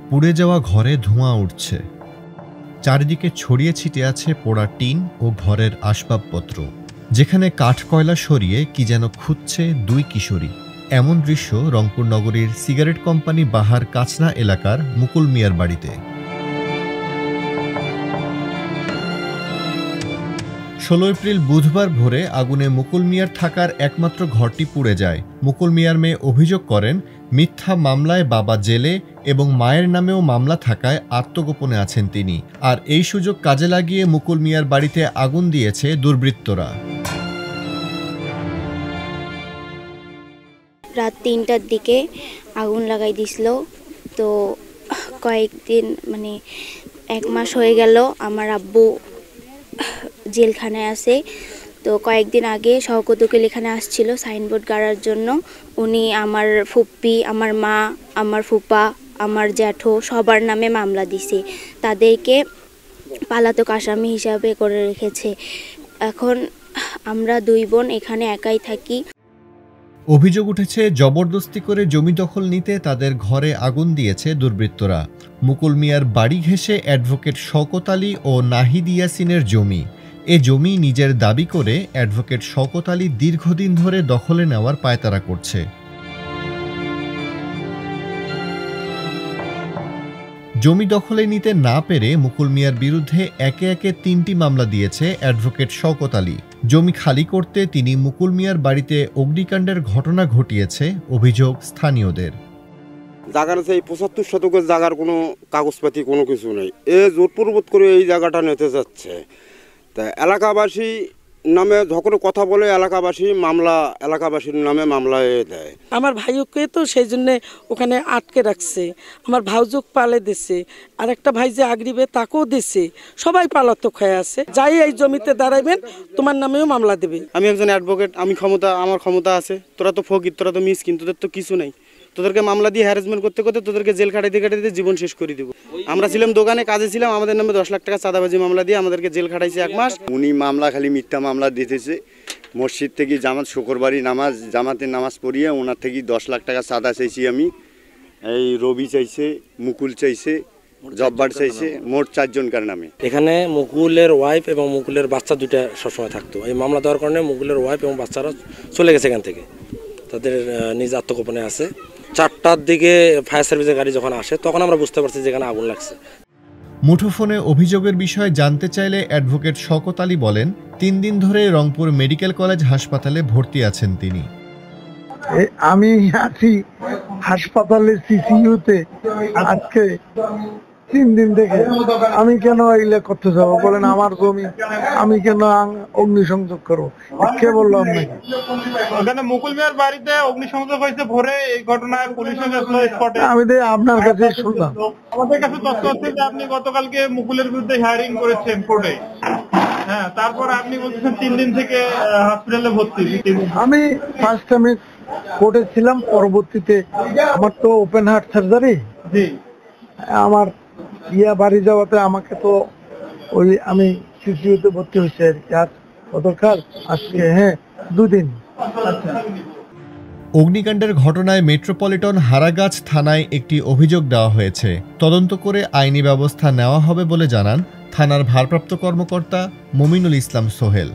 পুড়ে যাওয়া ঘরে ধোঁয়া উঠছে। চারিদিকে ছড়িয়ে ছিটিয়ে আছে পোড়া টিন ও ঘরের আসবাবপত্র, যেখানে কাঠ কয়লা সরিয়ে কি যেন খুঁজছে দুই কিশোরী। এমন দৃশ্য রংপুর নগরীর সিগারেট কোম্পানি বাহার কাচনা এলাকার মুকুল মিয়ার বাড়িতে। 16 এপ্রিল বুধবার ভোরে আগুনে মুকুল মিয়ার থাকার একমাত্র ঘরটি পুড়ে যায়। মুকুল মিয়ার মেয়ে অভিযোগ করেন, মিথ্যা মামলায় বাবা জেলে এবং মায়ের নামেও মামলা থাকায় আত্মগোপনে আছেন তিনি। আর এই সুযোগ কাজে লাগিয়ে মুকুল মিয়ার বাড়িতে আগুন দিয়েছে দুর্বৃত্তরা। রাত 3টার দিকে আগুন লাগাই দিছিল। তো কয়েকদিন মানে 1 মাস হয়ে গেল আমার আব্বু জেলখানায় আছে। তো কয়েকদিন আগে শওকত উকিল এখানে আসছিল সাইনবোর্ড গাড়ার জন্য। উনি আমার ফুপ্পি, আমার মা, আমার ফুপা, আমার জ্যাঠো সবার নামে মামলা দিছে। তাদেরকে পলাতক আসামি হিসাবে করে রেখেছে। এখন আমরা 2 বোন এখানে একাই থাকি। অভিযোগ উঠেছে, জবরদস্তি করে জমি দখল নিতে তাদের ঘরে আগুন দিয়েছে দুর্বৃত্তরা। মুকুল মিয়ার বাড়ি ঘেঁষে অ্যাডভোকেট শওকত আলী ও নাহিদ ইয়াসিনের জমি। এ জমি নিজের দাবি করে অ্যাডভোকেট শওকত আলী দীর্ঘদিন ধরে দখলে নেওয়ার পায়তারা করছে। জমি দখলে নিতে না পেরে মুকুল মিয়ার বিরুদ্ধে একে একে 3টি মামলা দিয়েছে অ্যাডভোকেট শওকত আলী। জমি খালি করতে তিনি মুকুল মিয়ার বাড়িতে অগ্নিকাণ্ডের ঘটনা ঘটিয়েছে অভিযোগ স্থানীয়দের। জায়গার সেই 75 শতকের জায়গার কোনো কাগজপাতি কোনো কিছু নেই। জোরপূর্বক করে এই জায়গাটা নিতে যাচ্ছে। তা এলাকাবাসী নামে যখন কথা বলে এলাকাবাসীর নামে মামলা দেয়। আমার ভাইকে তো সেই জন্য ওখানে আটকে রাখছে। আমার ভাউজক পালে দিছে, আর একটা ভাই যে আগরিবে তাকেও দিছে। সবাই পালাতক হয়ে আছে। যাই এই জমিতে দাঁড়াইবেন তোমার নামেও মামলা দেবে। আমি একজন অ্যাডভোকেট, আমার ক্ষমতা আছে। তোরা তো ফকির, তোরা তো মিসকিন, তোদের তো কিছু নেই। তোদেরকে মামলা দিয়ে হ্যারাসমেন্ট করতে করতে তোদেরকে জেল খাটাইতে জীবন শেষ করে দেবো। আমরা ছিলাম দোকানে কাজে ছিলাম, আমাদের নামে 10 লাখ টাকা চাঁদাবাজি মামলা দিয়ে আমাদেরকে জেল খাটাইছে 1 মাস। উনি মামলা খালি মিথ্যা মামলা দিতেছে। মসজিদ থেকে শুক্রবারই জামাতের নামাজ পড়িয়ে ওনার থেকে 10 লাখ টাকা চাঁদা চাইছি আমি। এই রবি চাইছে, মুকুল চাইছে, জব্বার চাইছে, মোট 4 জনকার নামে। এখানে মুকুলের ওয়াইফ এবং মুকুলের বাচ্চা 2টা সবসময় থাকতো। এই মামলা দেওয়ার কারণে মুকুলের ওয়াইফ এবং বাচ্চারা চলে গেছে এখান থেকে, তাদের নিজ আত্মগোপনে আছে। 4টার দিকে ফায়ার সার্ভিসের গাড়ি যখন আসে তখন আমরা বুঝতে পারছি যে এখানে আগুন লাগছে। মুঠোফোনে অভিযোগের বিষয়ে জানতে চাইলে অ্যাডভোকেট শওকত আলী বলেন, 3 দিন ধরে রংপুর মেডিকেল কলেজ হাসপাতালে ভর্তি আছেন তিনি। আমি আছি হাসপাতালে সিসিইউতে আজকে 3 দিন থেকে। আমি কেন এগুলো করতে যাবো বলেন? আমার জমি আমি কেন অগ্নিসংযোগ করবো? কে বললাম নাকি? ওখানে মুকুল মিয়ার বাড়িতে অগ্নিসংযোগ হয়েছে ভোরে, এই ঘটনায় পুলিশ স্পটে। আমি আপনার কাছে শুনলাম। আমাদের কাছে তথ্য হচ্ছে যে আপনি গতকালকে মুকুলের বিরুদ্ধে হিয়ারিং করেছেন কোর্টে। হ্যাঁ, তারপর আপনি বলছেন 3 দিন থেকে হসপিটালে ভর্তি। আমি ফার্স্ট টাইমে কোর্টে ছিলাম, পরবর্তীতে আমার তো ওপেন হার্ট সার্জারি। জি, আমার বাড়ি যাওয়াতে আমাকে তো আমি সিসিইউতে ভর্তি হয়েছি আর গতকাল আজকে 2 দিন। অগ্নিকাণ্ডের ঘটনায় মেট্রোপলিটন হারাগাছ থানায় একটি অভিযোগ দেওয়া হয়েছে। তদন্ত করে আইনি ব্যবস্থা নেওয়া হবে বলে জানান থানার ভারপ্রাপ্ত কর্মকর্তা মমিনুল ইসলাম সোহেল।